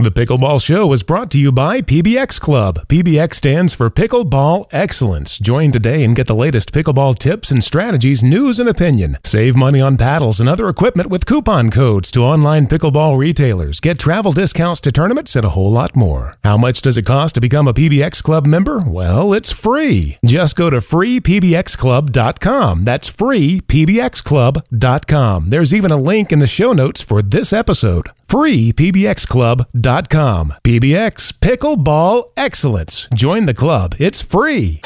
The Pickleball Show is brought to you by PBX Club. PBX stands for Pickleball Excellence. Join today and get the latest pickleball tips and strategies, news and opinion. Save money on paddles and other equipment with coupon codes to online pickleball retailers. Get travel discounts to tournaments and a whole lot more. How much does it cost to become a PBX Club member? Well, it's free. Just go to freepbxclub.com. That's freepbxclub.com. There's even a link in the show notes for this episode. freepbxclub.com. PBX Pickleball Excellence. Join the club. It's free.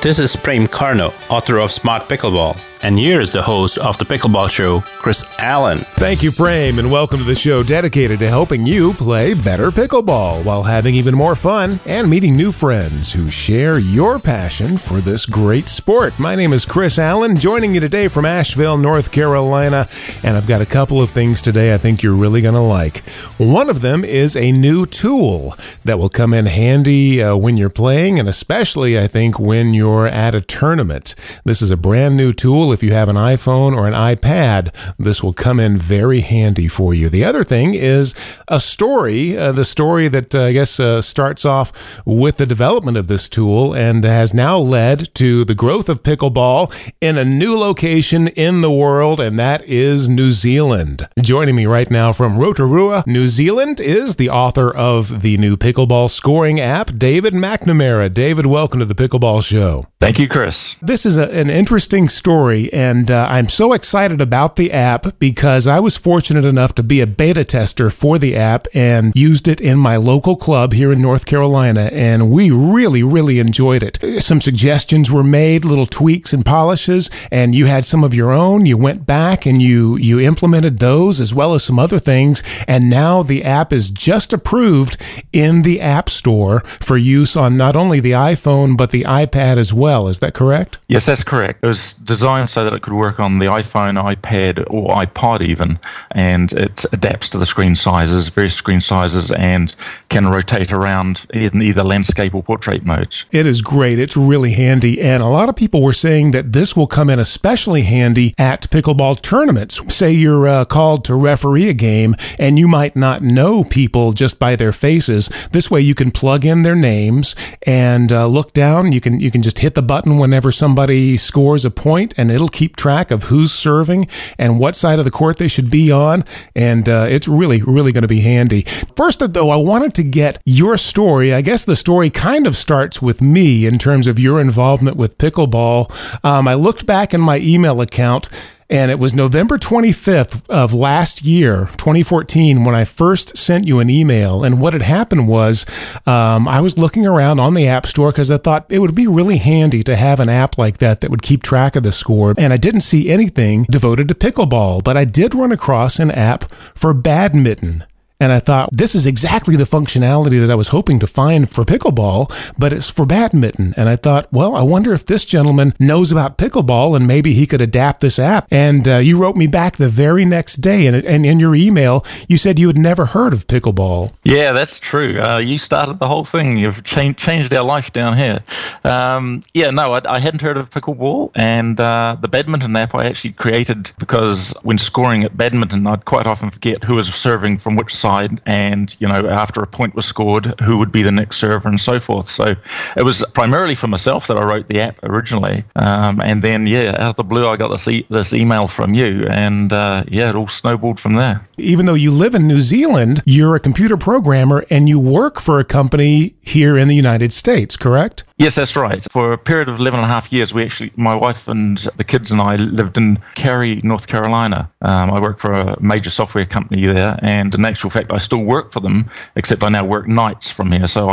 This is Prem Karno, author of Smart Pickleball. And here's the host of The Pickleball Show, Chris Allen. Thank you, Prem, and welcome to the show dedicated to helping you play better pickleball while having even more fun and meeting new friends who share your passion for this great sport. My name is Chris Allen, joining you today from Asheville, North Carolina, and I've got a couple of things today I think you're really going to like. One of them is a new tool that will come in handy when you're playing, and especially, I think, when you're at a tournament. This is a brand new tool. If you have an iPhone or an iPad, this will come in very handy for you. The other thing is a story, the story that I guess starts off with the development of this tool and has now led to the growth of pickleball in a new location in the world, and that is New Zealand. Joining me right now from Rotorua, New Zealand, is the author of the new pickleball scoring app, David McNamara. David, welcome to the Pickleball Show. Thank you, Chris. This is an interesting story, and I'm so excited about the app because I was fortunate enough to be a beta tester for the app and used it in my local club here in North Carolina, and we really enjoyed it. Some suggestions were made, little tweaks and polishes, and you had some of your own. You went back and you implemented those as well as some other things, and now the app is just approved in the App Store for use on not only the iPhone but the iPad as well. Is that correct? Yes, that's correct. It was designed so that it could work on the iPhone, iPad, or iPod even, and it adapts to the screen sizes, various screen sizes, and can rotate around in either landscape or portrait modes. It is great. It's really handy, and a lot of people were saying that this will come in especially handy at pickleball tournaments. Say you're called to referee a game, and you might not know people just by their faces. This way you can plug in their names and look down. You can just hit the button whenever somebody scores a point, and it'll keep track of who's serving and what side of the court they should be on, and it's really going to be handy. First, though, I wanted to get your story. I guess the story kind of starts with me in terms of your involvement with pickleball. I looked back in my email account, and it was November 25th of last year, 2014, when I first sent you an email. And what had happened was I was looking around on the App Store because I thought it would be really handy to have an app like that would keep track of the score. And I didn't see anything devoted to pickleball, but I did run across an app for badminton. And I thought, this is exactly the functionality that I was hoping to find for pickleball, but it's for badminton. And I thought, well, I wonder if this gentleman knows about pickleball and maybe he could adapt this app. And you wrote me back the very next day, and in your email, you said you had never heard of pickleball. Yeah, that's true. You started the whole thing. You've changed our life down here. I hadn't heard of pickleball, and the badminton app I actually created because when scoring at badminton, I'd quite often forget who was serving from which side, and after a point was scored, who would be the next server and so forth. So it was primarily for myself that I wrote the app originally, and then out of the blue I got this email from you, and it all snowballed from there. Even though you live in New Zealand, you're a computer programmer and you work for a company here in the United States, correct? Yes, that's right. For a period of 11 and a half years, my wife and the kids and I lived in Cary, North Carolina. I worked for a major software company there, and in actual fact, I still work for them, except I now work nights from here. So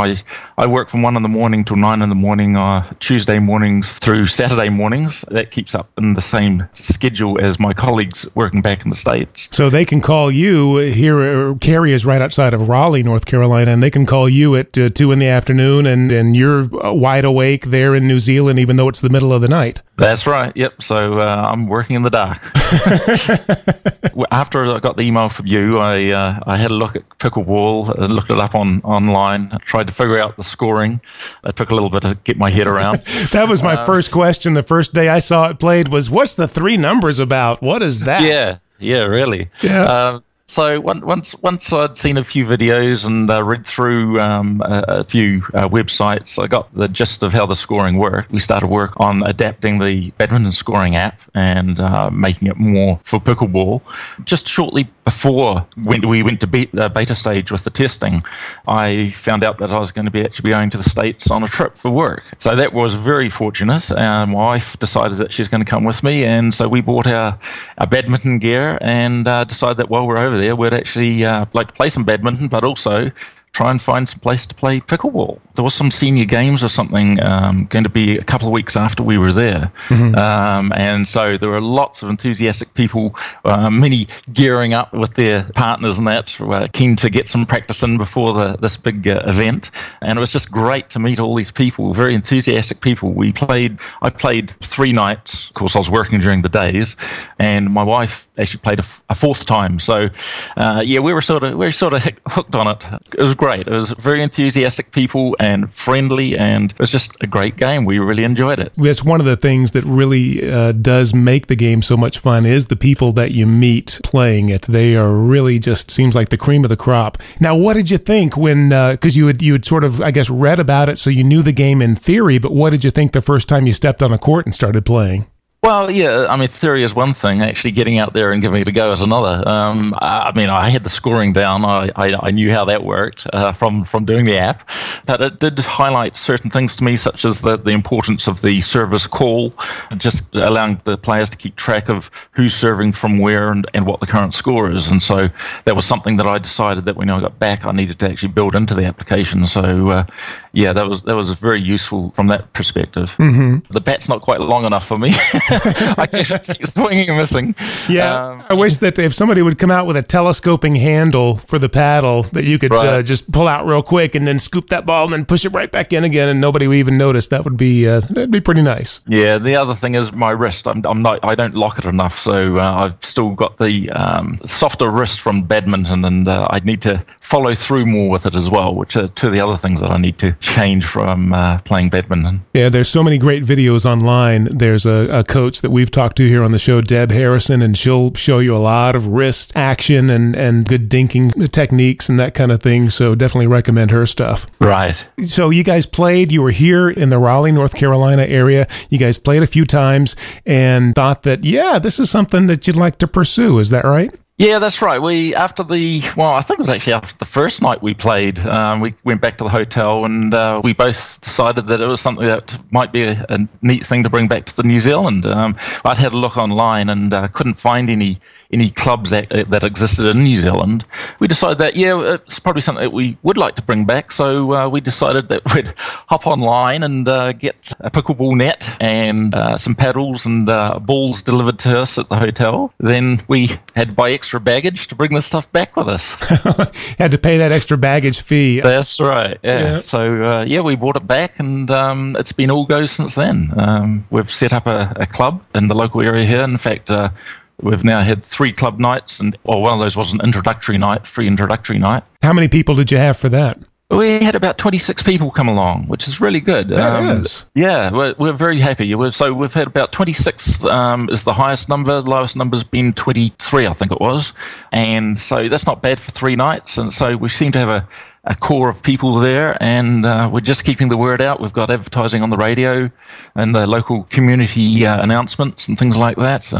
I work from 1 in the morning till 9 in the morning, Tuesday mornings through Saturday mornings. That keeps up in the same schedule as my colleagues working back in the States. So they can call you here. Cary is right outside of Raleigh, North Carolina, and they can call you at 2 in the afternoon, and you're wide awake there in New Zealand, even though it's the middle of the night. That's right. Yep. So I'm working in the dark. After I got the email from you, I had a look at pickleball, looked it up online, tried to figure out the scoring. That took a little bit to get my head around. That was my first question the first day I saw it played was, what's the 3 numbers about? What is that? Yeah, really. Yeah. So once I'd seen a few videos and read through a few websites, I got the gist of how the scoring worked. We started work on adapting the badminton scoring app and making it more for pickleball. Just shortly before we went to beta stage with the testing, I found out that I was going to be actually going to the States on a trip for work. So that was very fortunate. My wife decided that she's going to come with me, and so we bought our badminton gear and decided that while we're over there, we'd actually like to play some badminton, but also try and find some place to play pickleball. There was some senior games or something going to be a couple of weeks after we were there. And so there were lots of enthusiastic people, many gearing up with their partners and that, keen to get some practice in before this big event. And it was just great to meet all these people, very enthusiastic people. I played 3 nights. Of course, I was working during the days, and my wife actually played a fourth time. So, we were sort of hooked on it. It was great. It was very enthusiastic people and friendly, and it was just a great game. We really enjoyed it. That's one of the things that really does make the game so much fun is the people that you meet playing it. They are really just seems like the cream of the crop. Now, what did you think when, because you had sort of, I guess, read about it, so you knew the game in theory, but what did you think the first time you stepped on a court and started playing? Well, yeah, I mean, theory is one thing. Actually getting out there and giving it a go is another. I mean, I had the scoring down. I knew how that worked from doing the app. But it did highlight certain things to me, such as the importance of the service call, just allowing the players to keep track of who's serving from where and what the current score is. And so that was something that I decided that when I got back, I needed to actually build into the application. So, that was very useful from that perspective. The bat's not quite long enough for me. I keep swinging and missing. Yeah, I wish that if somebody would come out with a telescoping handle for the paddle that you could just pull out real quick and then scoop that ball and then push it right back in again, and nobody would even notice. That'd be pretty nice. Yeah, the other thing is my wrist. I don't lock it enough, so I've still got the softer wrist from badminton, and I need to follow through more with it as well, which are two of the other things that I need to change from playing badminton. Yeah, there's so many great videos online. There's a coach that we've talked to here on the show, Deb Harrison, and she'll show you a lot of wrist action and good dinking techniques and that kind of thing. So definitely recommend her stuff. Right. So you guys played, you were here in the Raleigh, North Carolina area. You guys played a few times and thought that, this is something that you'd like to pursue. Is that right? Yeah, that's right. I think it was actually after the first night we played, we went back to the hotel and we both decided that it was something that might be a neat thing to bring back to New Zealand. I'd had a look online and couldn't find any clubs that existed in New Zealand. We decided that, it's probably something that we would like to bring back, so we decided that we'd hop online and get a pickleball net and some paddles and balls delivered to us at the hotel. Then we had to buy extra baggage to bring the stuff back with us. Had to pay that extra baggage fee. That's right, yeah. So, we brought it back, and it's been all go since then. We've set up a club in the local area here. In fact, we've now had 3 club nights, and one of those was an free introductory night. How many people did you have for that? We had about 26 people come along, which is really good. That is. Yeah, we're very happy. So we've had about 26 is the highest number. The lowest number's been 23, I think it was. And so that's not bad for 3 nights. And so we seem to have a core of people there, and we're just keeping the word out. We've got advertising on the radio and the local community announcements and things like that.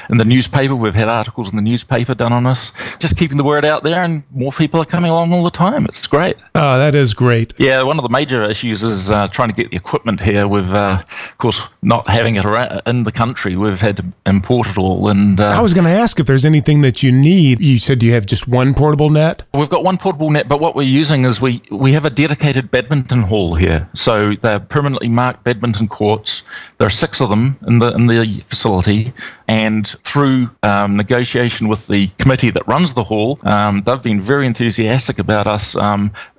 In the newspaper, we've had articles in the newspaper done on us. Just keeping the word out there, and more people are coming along all the time. It's great. Oh, that is great. Yeah, one of the major issues is trying to get the equipment here. With, of course, not having it around in the country, we've had to import it all. And I was going to ask if there's anything that you need. You said you have just one portable net? We've got one portable net, but what we're using is we have a dedicated badminton hall here. So they're permanently marked badminton courts. There are 6 of them in the facility, and through negotiation with the committee that runs the hall, they've been very enthusiastic about us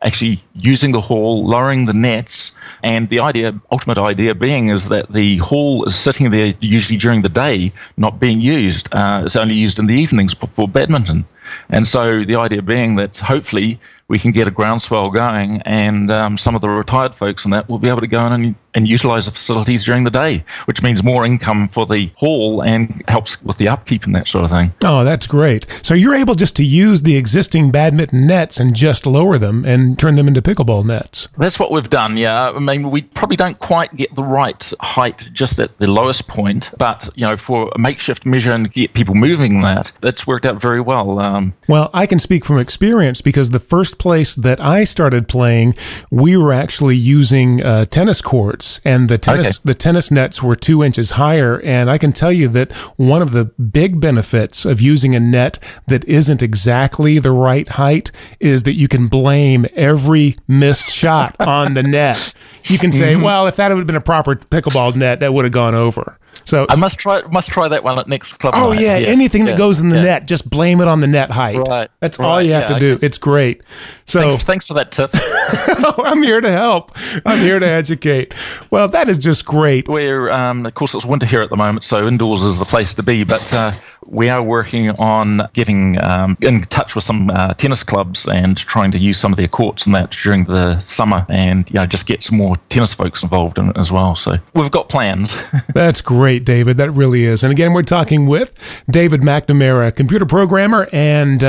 actually using the hall, lowering the nets, and the ultimate idea being is that the hall is sitting there usually during the day, not being used. It's only used in the evenings for badminton. And so the idea being that hopefully we can get a groundswell going, and some of the retired folks and that will be able to go in and and utilize the facilities during the day, which means more income for the hall and helps with the upkeep and that sort of thing. Oh, that's great. So you're able just to use the existing badminton nets and just lower them and turn them into pickleball nets. That's what we've done, yeah. I mean, we probably don't quite get the right height just at the lowest point, but, for a makeshift measure and get people moving that's worked out very well. Well, I can speak from experience because the first place that I started playing, we were actually using tennis courts, and the tennis nets were 2 inches higher, and I can tell you that one of the big benefits of using a net that isn't exactly the right height is that you can blame every missed shot on the net. You can say, well, if that had been a proper pickleball net, that would have gone over. So I must try that one at next club. Oh, night. Yeah, anything that goes in the net, just blame it on the net height. Right. That's all you have to do. It's great. So thanks for that tip. I'm here to help. I'm here to educate. Well, that is just great. We're, of course, it's winter here at the moment, so indoors is the place to be, but we are working on getting in touch with some tennis clubs and trying to use some of their courts and that during the summer, and just get some more tennis folks involved in it as well. So we've got plans. That's great, David. That really is. And again, we're talking with David McNamara, computer programmer and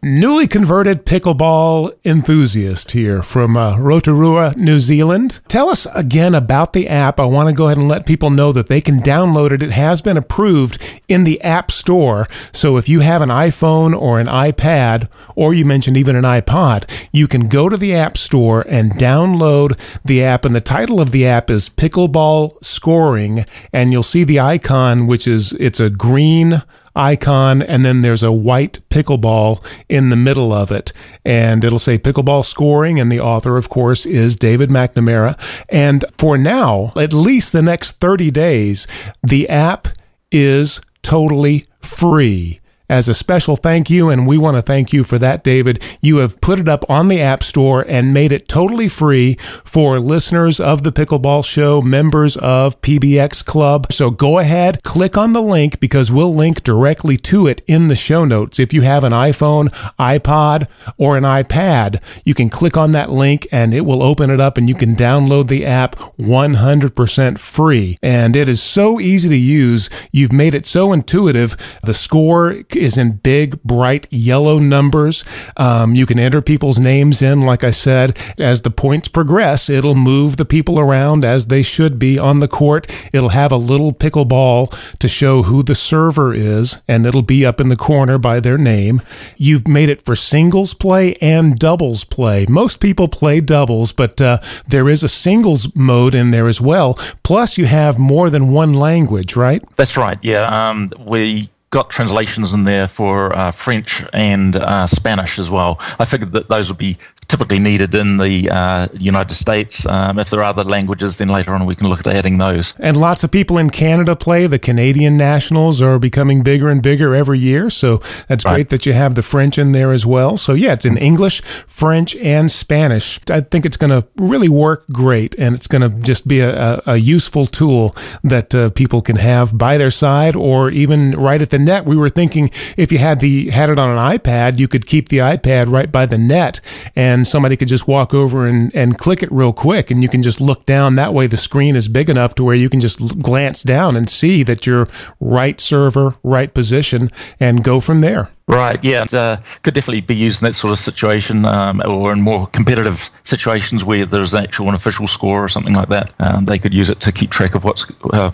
newly converted pickleball enthusiast here from Rotorua, New Zealand. Tell us again about the app. I want to go ahead and let people know that they can download it. It has been approved in the App Store. So if you have an iPhone or an iPad, or you mentioned even an iPod, you can go to the App Store and download the app. And the title of the app is Pickleball Scoring. And you'll see the icon, it's a green icon, and then there's a white pickleball in the middle of it. And it'll say Pickleball Scoring, and the author, of course, is David McNamara. And for now, at least the next 30 days, the app is totally free. As a special thank you, and we want to thank you for that, David, you have put it up on the App Store and made it totally free for listeners of the Pickleball Show, members of PBX Club. So go ahead, click on the link, because we'll link directly to it in the show notes. If you have an iPhone, iPod, or an iPad, you can click on that link and it will open it up and you can download the app 100% free. And it is so easy to use. You've made it so intuitive. The score is in big, bright yellow numbers. You can enter people's names in, like I said. As the points progress, it'll move the people around as they should be on the court. It'll have a little pickleball to show who the server is, and it'll be up in the corner by their name. You've made it for singles play and doubles play. Most people play doubles, but there is a singles mode in there as well. Plus, you have more than one language, right? That's right, yeah. We got translations in there for French and Spanish as well. I figured that those would be typically needed in the United States. If there are other languages, then later on we can look at adding those. And lots of people in Canada play. The Canadian nationals are becoming bigger and bigger every year, so that's great that you have the French in there as well. So yeah, it's in English, French, and Spanish. I think it's going to really work great, and it's going to just be a useful tool that people can have by their side or even right at the net. We were thinking if you had it on an iPad, you could keep the iPad right by the net, and somebody could just walk over and click it real quick, and you can just look down. That way the screen is big enough to where you can just glance down and see that you're right server, right position, and go from there. Right, yeah. It could definitely be used in that sort of situation, or in more competitive situations where there's actual an official score or something like that. They could use it to keep track of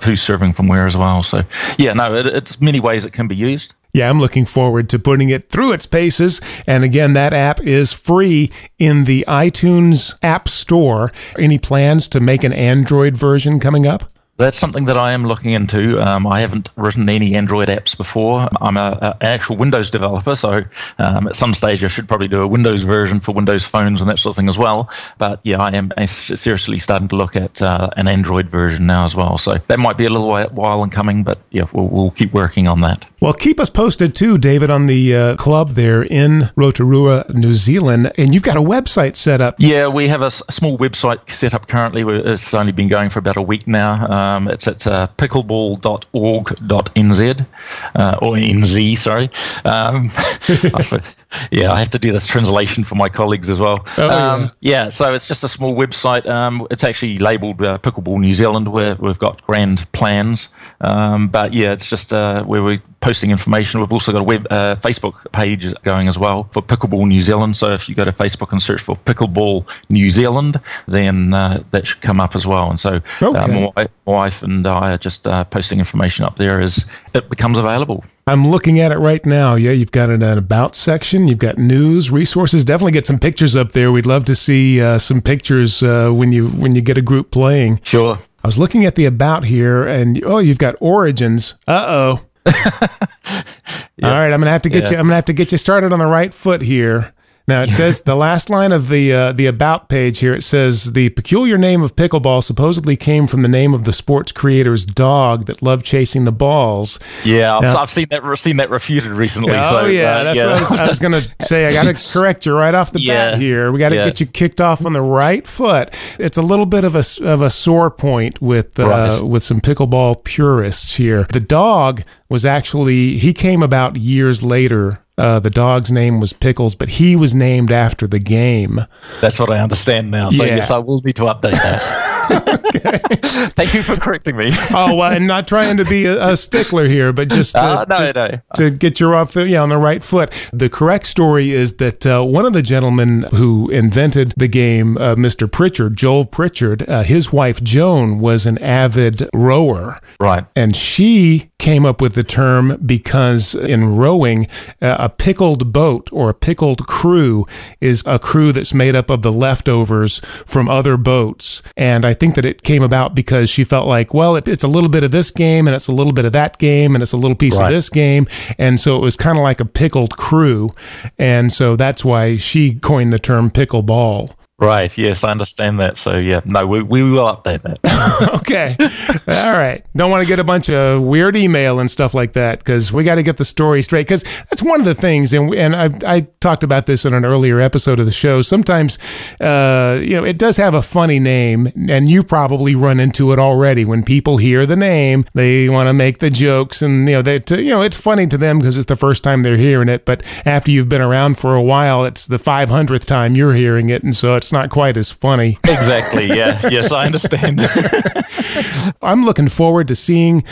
who's serving from where as well. So, yeah, no, it's many ways it can be used. Yeah, I'm looking forward to putting it through its paces. And again, that app is free in the iTunes App Store. Any plans to make an Android version coming up? That's something that I am looking into. I haven't written any Android apps before. I'm an actual Windows developer, so at some stage I should probably do a Windows version for Windows phones and that sort of thing as well. But yeah, I am seriously starting to look at an Android version now as well. So that might be a little while in coming, but yeah, we'll keep working on that. Well, keep us posted too, David, on the club there in Rotorua, New Zealand. And you've got a website set up. Yeah, we have a small website set up currently. It's only been going for about a week now. It's at pickleball.org.nz, or NZ, sorry. Yeah, I have to do this translation for my colleagues as well. Yeah, so it's just a small website. It's actually labelled Pickleball New Zealand, where we've got grand plans. But yeah, it's just where we're posting information. We've also got a Facebook page going as well for Pickleball New Zealand. So if you go to Facebook and search for Pickleball New Zealand, then that should come up as well. And so my wife and I are just posting information up there as it becomes available. I'm looking at it right now. Yeah, you've got an about section. You've got news, resources. Definitely get some pictures up there. We'd love to see some pictures when you get a group playing. Sure. I was looking at the about here, and you've got origins. Uh-oh. Yep. All right, I'm gonna have to get you. I'm gonna have to get you started on the right foot here. Now it says the last line of the about page here. It says the peculiar name of pickleball supposedly came from the name of the sports creator's dog that loved chasing the balls. Yeah, I've seen that refuted recently. Oh yeah, that's what I was going to say. I got to correct you right off the bat here. We got to get you kicked off on the right foot. It's a little bit of a sore point with some pickleball purists here. The dog was he came about years later. The dog's name was Pickles, but he was named after the game. That's what I understand now. So yes, I will need to update that. Okay. Thank you for correcting me. Oh, well, and not trying to be a stickler here, but just to get you off on the right foot. The correct story is that one of the gentlemen who invented the game, Mr. Pritchard, Joel Pritchard, his wife Joan was an avid rower. Right. And she came up with the term because in rowing, a pickled boat or a pickled crew is a crew that's made up of the leftovers from other boats. And I think that it came about because she felt like, well, it's a little bit of this game and it's a little bit of that game and it's a little piece of this game. And so it was kind of like a pickled crew. And so that's why she coined the term pickleball. Right. Yes, I understand that. So, yeah, no, we will update that. Okay. All right. Don't want to get a bunch of weird email and stuff like that because we got to get the story straight because that's one of the things. And I talked about this in an earlier episode of the show. Sometimes, it does have a funny name and you probably run into it already. When people hear the name, they want to make the jokes and, it's funny to them because it's the first time they're hearing it. But after you've been around for a while, it's the 500th time you're hearing it. And so it's not quite as funny. Exactly. Yeah. Yes, I understand. I'm looking forward to seeing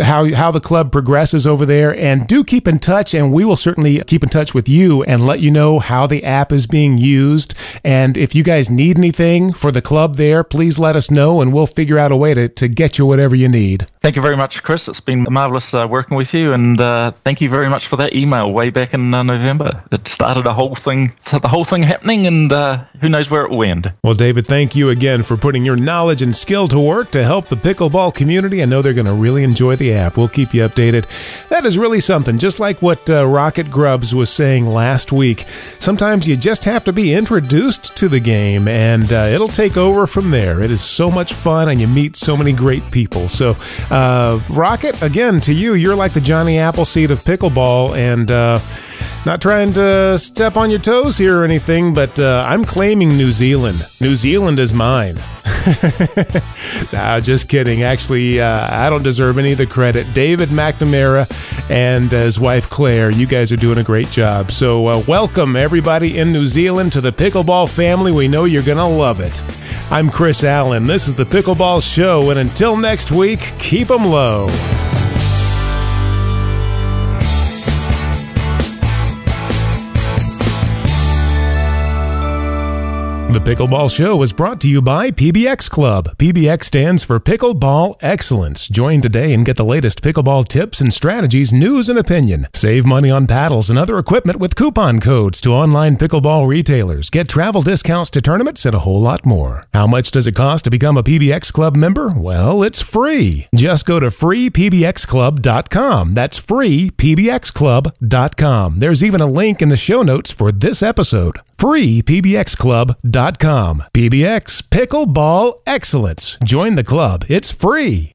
how the club progresses over there, and do keep in touch, and we will certainly keep in touch with you and let you know how the app is being used. And if you guys need anything for the club there, please let us know and we'll figure out a way to get you whatever you need. Thank you very much, Chris. It's been marvelous working with you, and thank you very much for that email way back in November. It started the whole thing happening, and who knows where it will end. Well, David, thank you again for putting your knowledge and skill to work to help the pickleball community. I know they're going to really enjoy the app. We'll keep you updated. That is really something, just like what Rocket Grubbs was saying last week. Sometimes you just have to be introduced to the game, and it'll take over from there. It is so much fun, and you meet so many great people. So, Rocket, again, to you, you're like the Johnny Appleseed of pickleball, and not trying to step on your toes here or anything, but I'm claiming New Zealand. New Zealand is mine. Nah, just kidding. Actually, I don't deserve any of the credit. David McNamara and his wife Claire, you guys are doing a great job. So welcome everybody in New Zealand to the Pickleball family. We know you're going to love it. I'm Chris Allen. This is the Pickleball Show, and until next week, keep 'em low. The Pickleball Show is brought to you by PBX Club. PBX stands for Pickleball Excellence. Join today and get the latest pickleball tips and strategies, news and opinion. Save money on paddles and other equipment with coupon codes to online pickleball retailers. Get travel discounts to tournaments and a whole lot more. How much does it cost to become a PBX Club member? Well, it's free. Just go to freepbxclub.com. That's freepbxclub.com. There's even a link in the show notes for this episode. freepbxclub.com. PBX Pickleball Excellence. Join the club. It's free.